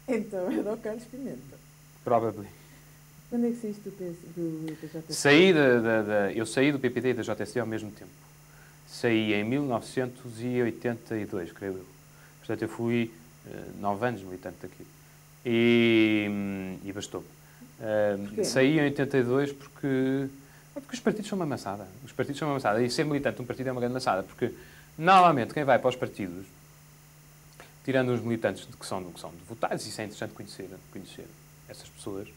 Então era o Carlos Pimenta. Probably. Quando é que saíste do JSD? Eu saí do PPD e da JSD ao mesmo tempo. Saí em 1982, creio eu. Portanto, eu fui 9 anos militante daquilo. E bastou. Saí em 82 porque os partidos são uma maçada. Os partidos são uma maçada. E ser militante de um partido é uma grande maçada. Porque, normalmente, quem vai para os partidos, tirando os militantes que são votados, isso é interessante conhecer essas pessoas,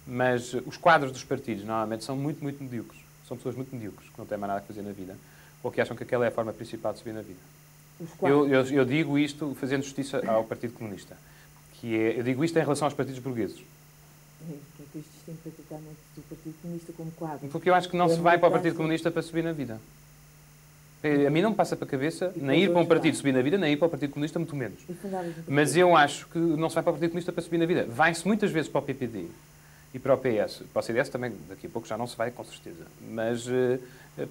mas os quadros dos partidos, normalmente, são muito, muito medíocres. São pessoas muito medíocres, que não têm mais nada a fazer na vida, ou que acham que aquela é a forma principal de subir na vida. Eu digo isto fazendo justiça ao Partido Comunista. Eu digo isto em relação aos partidos burgueses. Que é que isto distingue praticamente do Partido Comunista como quadro? Porque eu acho que não se vai para o Partido Comunista para subir na vida. A mim não me passa para a cabeça nem ir para um partido subir na vida, nem ir para o Partido Comunista, muito menos. Mas eu acho que não se vai para o Partido Comunista para subir na vida. Vai-se muitas vezes para o PPD e para o PS. Para o CDS também, daqui a pouco já não se vai, com certeza. Mas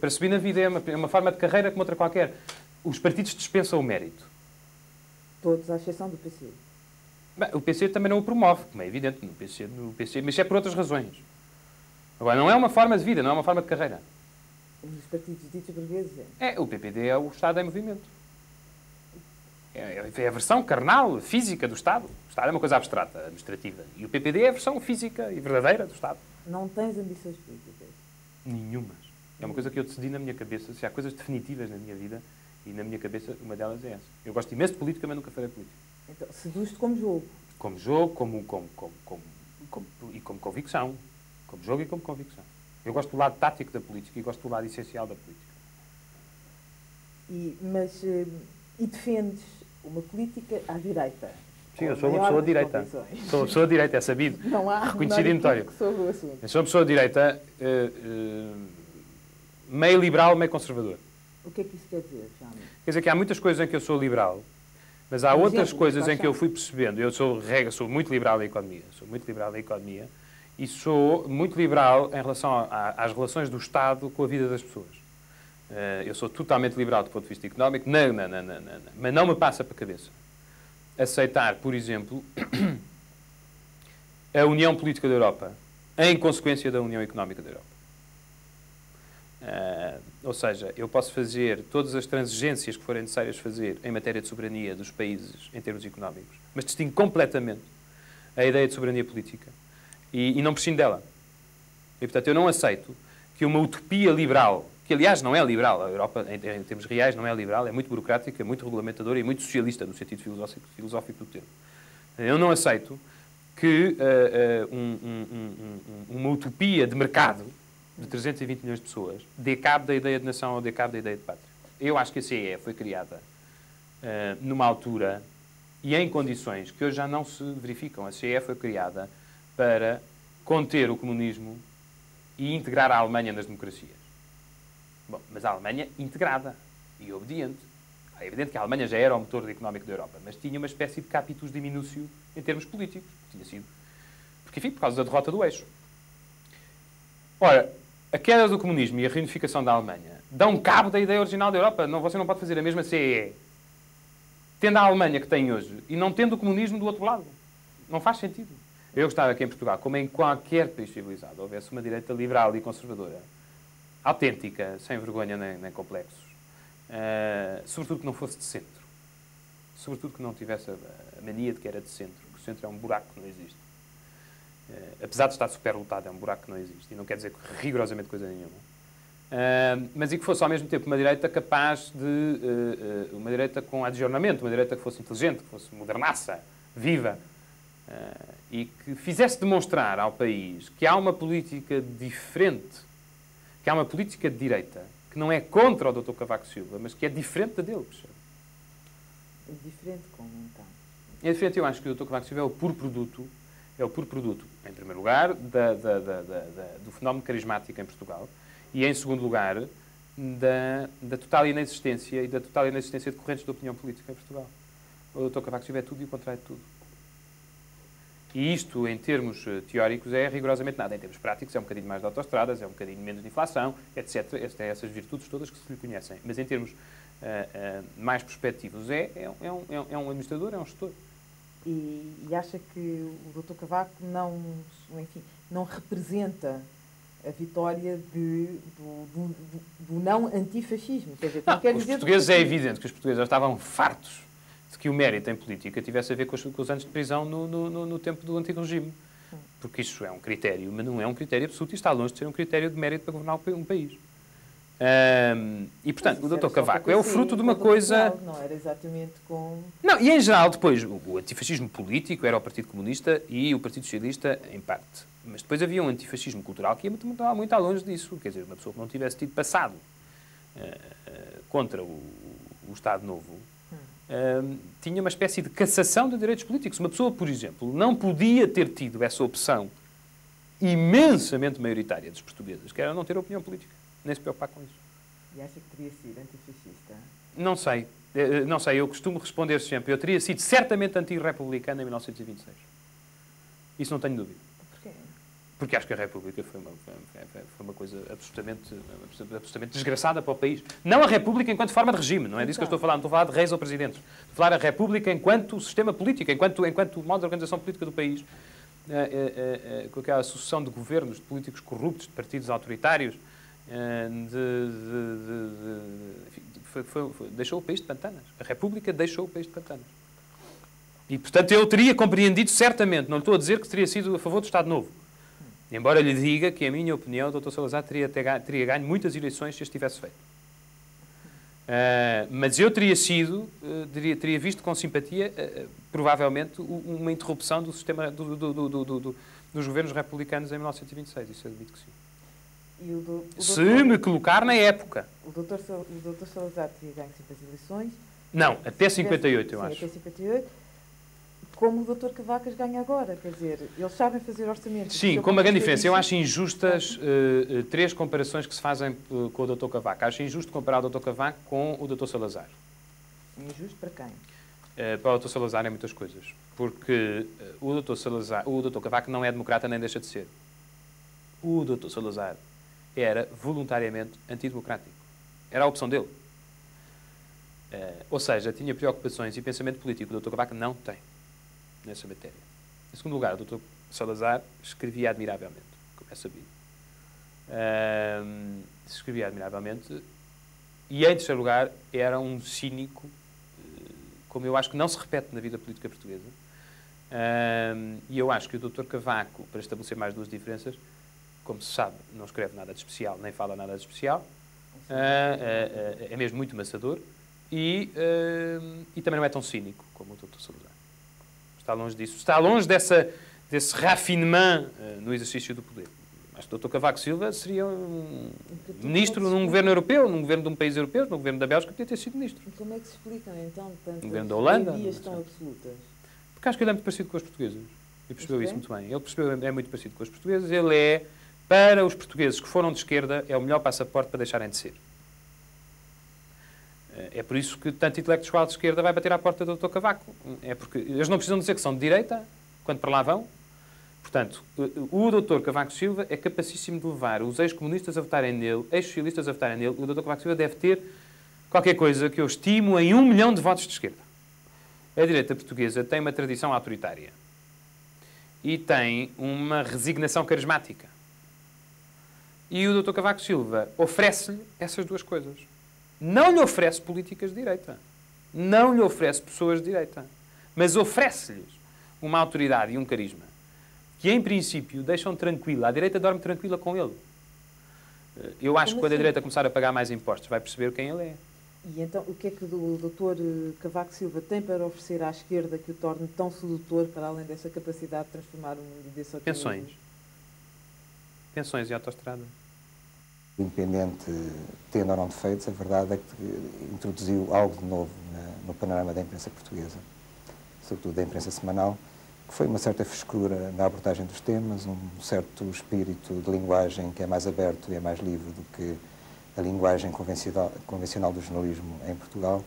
para subir na vida é uma forma de carreira como outra qualquer. Os partidos dispensam o mérito. Todos, à exceção do PC. Bem, o PC também não o promove, como é evidente, no PC, mas é por outras razões. Agora, não é uma forma de vida, não é uma forma de carreira. Os partidos ditos burgueses o PPD é o Estado em movimento. É a versão carnal, física do Estado. O Estado é uma coisa abstrata, administrativa. E o PPD é a versão física e verdadeira do Estado. Não tens ambições políticas? Nenhumas. É uma coisa que eu decidi na minha cabeça. Se há coisas definitivas na minha vida, e na minha cabeça, uma delas é essa. Eu gosto imenso de política, mas nunca farei política. Então, seduz-te como jogo? Como jogo, e como convicção. Como jogo e como convicção. Eu gosto do lado tático da política e gosto do lado essencial da política. E defendes uma política à direita? Sim, eu sou uma pessoa de direita. Sou uma pessoa de direita, é sabido. Não há reconhecido e notório. Sobre o assunto. Eu sou uma pessoa de direita, meio liberal, meio conservador. O que é que isso quer dizer, Jaime? Quer dizer que há muitas coisas em que eu sou liberal, mas há outras coisas em que eu fui percebendo. Eu sou muito liberal na economia. Sou muito liberal na economia. E sou muito liberal em relação às relações do Estado com a vida das pessoas. Eu sou totalmente liberal do ponto de vista económico, mas não me passa para a cabeça aceitar, por exemplo, a União Política da Europa em consequência da União Económica da Europa. Ou seja, eu posso fazer todas as transigências que forem necessárias fazer em matéria de soberania dos países em termos económicos, mas distingo completamente a ideia de soberania política. E não prescindo dela. E, portanto, eu não aceito que uma utopia liberal, que aliás não é liberal, a Europa, em termos reais, não é liberal, é muito burocrática, muito regulamentadora e muito socialista, no sentido filosófico do termo. Eu não aceito que uma utopia de mercado de 320 milhões de pessoas dê cabo da ideia de nação ou dê cabo da ideia de pátria. Eu acho que a CEE foi criada numa altura e em condições que hoje já não se verificam. A CEE foi criada para conter o comunismo e integrar a Alemanha nas democracias. Bom, mas a Alemanha integrada e obediente. É evidente que a Alemanha já era o motor económico da Europa, mas tinha uma espécie de capitus diminúcio em termos políticos. Tinha sido. Porque, enfim, por causa da derrota do eixo. Ora, a queda do comunismo e a reunificação da Alemanha dão cabo da ideia original da Europa. Você não pode fazer a mesma CEE tendo a Alemanha que tem hoje e não tendo o comunismo do outro lado. Não faz sentido. Eu gostava que em Portugal, como em qualquer país civilizado, houvesse uma direita liberal e conservadora, autêntica, sem vergonha nem complexos, sobretudo que não fosse de centro. Sobretudo que não tivesse a mania de que era de centro, que o centro é um buraco que não existe. Apesar de estar superlotado, é um buraco que não existe. E não quer dizer rigorosamente coisa nenhuma. Mas e que fosse ao mesmo tempo uma direita capaz de... uma direita com adjornamento, uma direita que fosse inteligente, que fosse modernaça, viva. E que fizesse demonstrar ao país que há uma política diferente, que há uma política de direita, que não é contra o Dr. Cavaco Silva, mas que é diferente da dele. É diferente como, então? É diferente, eu acho que o Dr. Cavaco Silva é o puro produto, em primeiro lugar, do fenómeno carismático em Portugal, e em segundo lugar, da total inexistência e da total inexistência de correntes de opinião política em Portugal. O Dr. Cavaco Silva é tudo e o contrário de tudo. E isto, em termos teóricos, é rigorosamente nada. Em termos práticos, é um bocadinho mais de autoestradas, é um bocadinho menos de inflação, etc. Essas virtudes todas que se lhe conhecem. Mas em termos mais prospectivos, é um administrador, é um gestor. E acha que o Dr. Cavaco não representa a vitória do não antifascismo. Quer dizer, não quer Os dizer portugueses, é evidente que os portugueses já estavam fartos de que o mérito em política tivesse a ver com os anos de prisão no tempo do antigo regime. Porque isso é um critério, mas não é um critério absoluto e está longe de ser um critério de mérito para governar um país. E, portanto, o Dr. Cavaco é o fruto de uma coisa... Não era exatamente com... Não, e em geral, depois, o antifascismo político era o Partido Comunista e o Partido Socialista, em parte. Mas depois havia um antifascismo cultural que ia muito longe disso. Quer dizer, uma pessoa que não tivesse tido passado contra o Estado Novo tinha uma espécie de cassação de direitos políticos. Uma pessoa, por exemplo, não podia ter tido essa opção imensamente maioritária dos portugueses, que era não ter opinião política, nem se preocupar com isso. E acha que teria sido antifascista? Não sei. Não sei, eu costumo responder sempre. Eu teria sido certamente anti-republicano em 1926. Isso não tenho dúvida. Porquê? Porque acho que a República foi uma coisa absolutamente desgraçada para o país. Não a República enquanto forma de regime, não é disso que eu estou a falar. Não estou a falar de reis ou presidentes. Estou a falar da República enquanto sistema político, enquanto modo de organização política do país. Com aquela sucessão de governos, de políticos corruptos, de partidos autoritários, deixou o país de pantanas. A República deixou o país de pantanas. E, portanto, eu teria compreendido certamente, não lhe estou a dizer que teria sido a favor do Estado Novo. Embora lhe diga que, em minha opinião, o Dr. Salazar teria ganho muitas eleições se as tivesse feito. Mas eu teria visto com simpatia, provavelmente, uma interrupção do sistema dos governos republicanos em 1926. Isso eu admito que sim. Se me colocar na época. O Dr. Salazar teria ganho sempre as eleições? Não, até 58, eu acho. Até 58. Como o Dr. Cavacas ganha agora, quer dizer, eles sabem fazer orçamentos. Sim, com uma grande diferença. Eu acho injustas três comparações que se fazem com o Dr. Cavaco. Acho injusto comparar o Dr. Cavaco com o Dr. Salazar. Injusto para quem? Para o Dr. Salazar é muitas coisas. Porque o Dr. Cavaco não é democrata nem deixa de ser. O Dr. Salazar era voluntariamente antidemocrático. Era a opção dele. Ou seja, tinha preocupações e pensamento político. O Dr. Cavaco não tem nessa matéria. Em segundo lugar, o Dr. Salazar escrevia admiravelmente, como é sabido. Escrevia admiravelmente. E, em terceiro lugar, era um cínico, como eu acho que não se repete na vida política portuguesa. E eu acho que o Dr. Cavaco, para estabelecer mais duas diferenças, como se sabe, não escreve nada de especial, nem fala nada de especial. É mesmo muito maçador. E também não é tão cínico como o Dr. Salazar. Está longe disso. Está longe desse raffinement no exercício do poder. Acho que o Dr. Cavaco Silva seria um ministro num governo europeu, num governo de um país europeu, num governo da Bélgica, podia ter sido ministro. E como é que se explicam, então, tantas governo da Holanda, maiorias tão absolutas? Porque acho que ele é muito parecido com os portugueses. E percebeu isso muito bem. É muito parecido com os portugueses. Ele é, para os portugueses que foram de esquerda, é o melhor passaporte para deixarem de ser. É por isso que tanto intelectual de esquerda vai bater à porta do Dr. Cavaco. É porque eles não precisam dizer que são de direita, quando para lá vão. Portanto, o Dr. Cavaco Silva é capacíssimo de levar os ex-comunistas a votarem nele, ex-socialistas a votarem nele. O Dr. Cavaco Silva deve ter qualquer coisa que eu estimo em 1 milhão de votos de esquerda. A direita portuguesa tem uma tradição autoritária. E tem uma resignação carismática. E o Dr. Cavaco Silva oferece-lhe essas duas coisas. Não lhe oferece políticas de direita. Não lhe oferece pessoas de direita. Mas oferece-lhes uma autoridade e um carisma que, em princípio, deixam tranquila. A direita dorme tranquila com ele. Eu acho que quando a direita começar a pagar mais impostos, vai perceber quem ele é. E então, o que é que o Dr. Cavaco Silva tem para oferecer à esquerda que o torne tão sedutor, para além dessa capacidade de transformar o mundo desse otimismo? Pensões. Pensões e autoestrada. Independente, tendo ou não defeitos, a verdade é que introduziu algo de novo no panorama da imprensa portuguesa, sobretudo da imprensa semanal, que foi uma certa frescura na abordagem dos temas, um certo espírito de linguagem que é mais aberto e é mais livre do que a linguagem convencional do jornalismo em Portugal.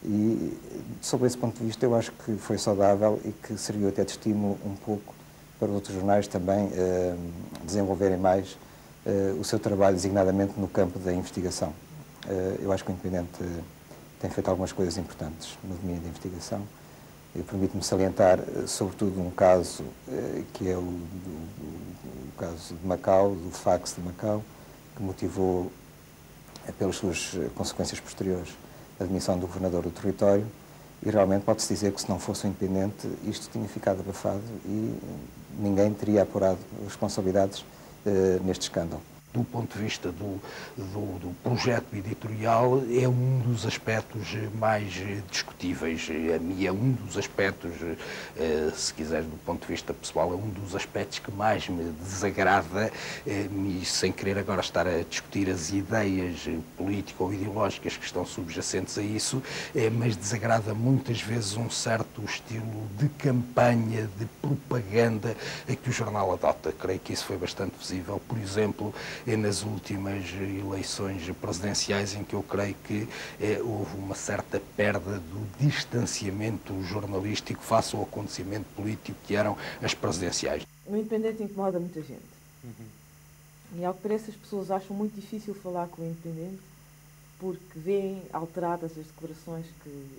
E, sob esse ponto de vista, eu acho que foi saudável e que serviu até de estímulo um pouco para outros jornais também desenvolverem mais o seu trabalho, designadamente no campo da investigação. Eu acho que o Independente tem feito algumas coisas importantes no domínio da investigação. Eu permito-me salientar, sobretudo, um caso que é o caso de Macau, do fax de Macau, que motivou, pelas suas consequências posteriores, a demissão do governador do território, e realmente pode-se dizer que, se não fosse um independente, isto tinha ficado abafado e ninguém teria apurado responsabilidades neste escândalo. Do ponto de vista do projeto editorial, é um dos aspectos mais discutíveis. A mim é um dos aspectos, se quiseres, do ponto de vista pessoal, é um dos aspectos que mais me desagrada, e sem querer agora estar a discutir as ideias políticas ou ideológicas que estão subjacentes a isso, mas desagrada muitas vezes um certo estilo de campanha, de propaganda que o jornal adota. Creio que isso foi bastante visível, por exemplo, nas últimas eleições presidenciais, em que eu creio que houve uma certa perda do distanciamento jornalístico face ao acontecimento político que eram as presidenciais. O Independente incomoda muita gente. E, ao que parece, as pessoas acham muito difícil falar com o Independente porque veem alteradas as declarações,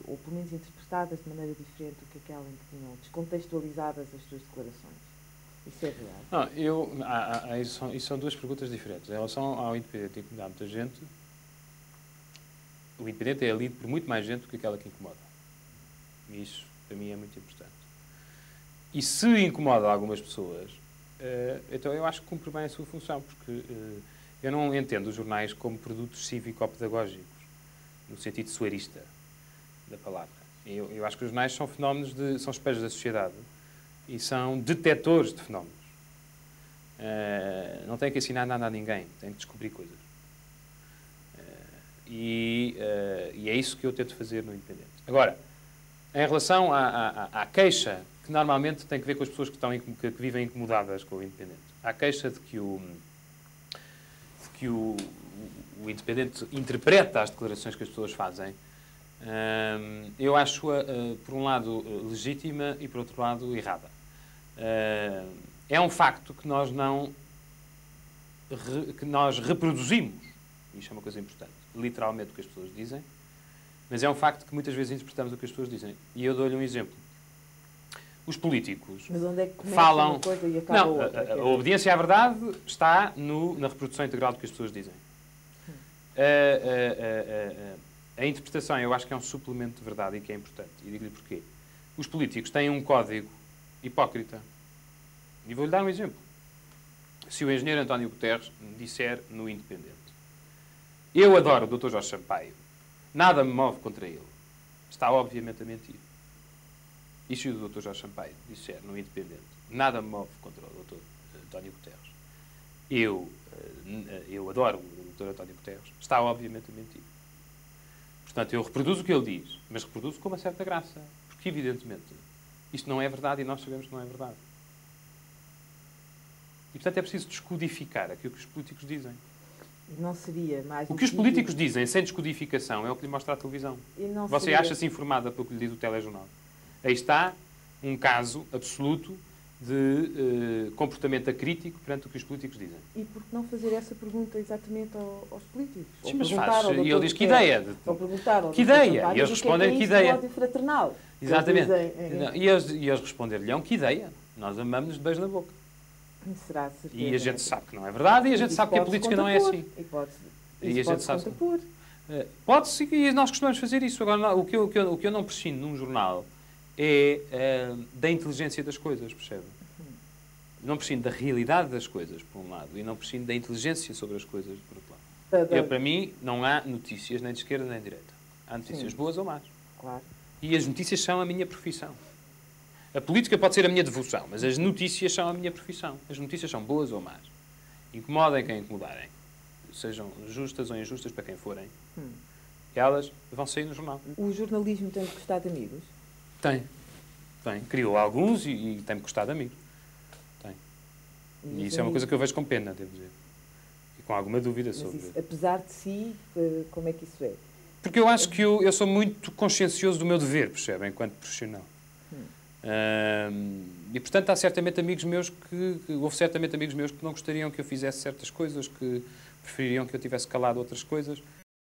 ou pelo menos interpretadas de maneira diferente do que aquela em que tinham, descontextualizadas as suas declarações. Isso é verdade? Não, isso são duas perguntas diferentes. Em relação ao Independente incomodar muita gente, o Independente é lido por muito mais gente do que aquela que incomoda. E isso, para mim, é muito importante. E se incomoda algumas pessoas, então eu acho que cumpre bem a sua função, porque eu não entendo os jornais como produtos cívico-pedagógicos, no sentido soarista da palavra. Eu acho que os jornais são fenómenos, são espelhos da sociedade e são detectores de fenómenos. Não têm que ensinar nada a ninguém, têm que descobrir coisas. E é isso que eu tento fazer no Independente. Agora, em relação à queixa, que normalmente tem que ver com as pessoas que vivem incomodadas com o Independente. Há queixa de que o Independente interpreta as declarações que as pessoas fazem. Eu acho-a, por um lado, legítima e, por outro lado, errada. É um facto que nós reproduzimos, isto é uma coisa importante, literalmente o que as pessoas dizem, mas é um facto que muitas vezes interpretamos o que as pessoas dizem. E eu dou-lhe um exemplo. Os políticos Mas onde é que começa falam... uma coisa e acaba outra? A obediência à verdade está na reprodução integral do que as pessoas dizem. A interpretação, eu acho que é um suplemento de verdade e que é importante. E digo-lhe porquê. Os políticos têm um código hipócrita. E vou-lhe dar um exemplo. Se o engenheiro António Guterres disser no Independente: eu adoro o Dr. Jorge Sampaio, nada me move contra ele, está obviamente a mentir. E se o Dr. Jorge Sampaio disser no Independente: nada me move contra o Dr. António Guterres, eu adoro o Dr. António Guterres, está obviamente a mentir. Portanto, eu reproduzo o que ele diz, mas reproduzo com uma certa graça. Porque, evidentemente, isto não é verdade e nós sabemos que não é verdade. E, portanto, é preciso descodificar aquilo que os políticos dizem. E não seria mais... O que os políticos dizem sem descodificação é o que lhe mostra a televisão. Você acha-se informada pelo que lhe diz o telejornal. Aí está um caso absoluto de comportamento acrítico perante o que os políticos dizem. E por que não fazer essa pergunta exatamente aos políticos? Sim, mas faz. E ele diz que ideia. Ou perguntar ao que ideia? E eles respondem que ideia. Ódio fraternal. Exatamente. E eles responder-lhe que ideia. Nós amamos-nos de beijo na boca. Será certeza. E a gente sabe que não é verdade e a gente sabe que a política não é assim. E a gente sabe. Pode-se, e nós costumamos fazer isso. Agora, o que eu não prescindo num jornal é da inteligência das coisas, percebe? Não prescindo da realidade das coisas, por um lado, e não prescindo da inteligência sobre as coisas, por outro lado. Para mim, não há notícias nem de esquerda nem de direita. Há notícias boas ou más. Claro. E as notícias são a minha profissão. A política pode ser a minha devoção, mas as notícias são a minha profissão. As notícias são boas ou más. Incomodem quem incomodarem. Sejam justas ou injustas para quem forem. Elas vão sair no jornal. O jornalismo tem custado amigos? Tem. Criou alguns e tem-me custado amigos. Tem. E isso é uma coisa que eu vejo com pena, devo dizer. E com alguma dúvida sobre isso. Apesar de si, como é que isso é? Porque eu acho que eu sou muito consciencioso do meu dever, percebe, enquanto profissional. E, portanto, há certamente amigos meus houve certamente amigos meus que não gostariam que eu fizesse certas coisas, que prefeririam que eu tivesse calado outras coisas.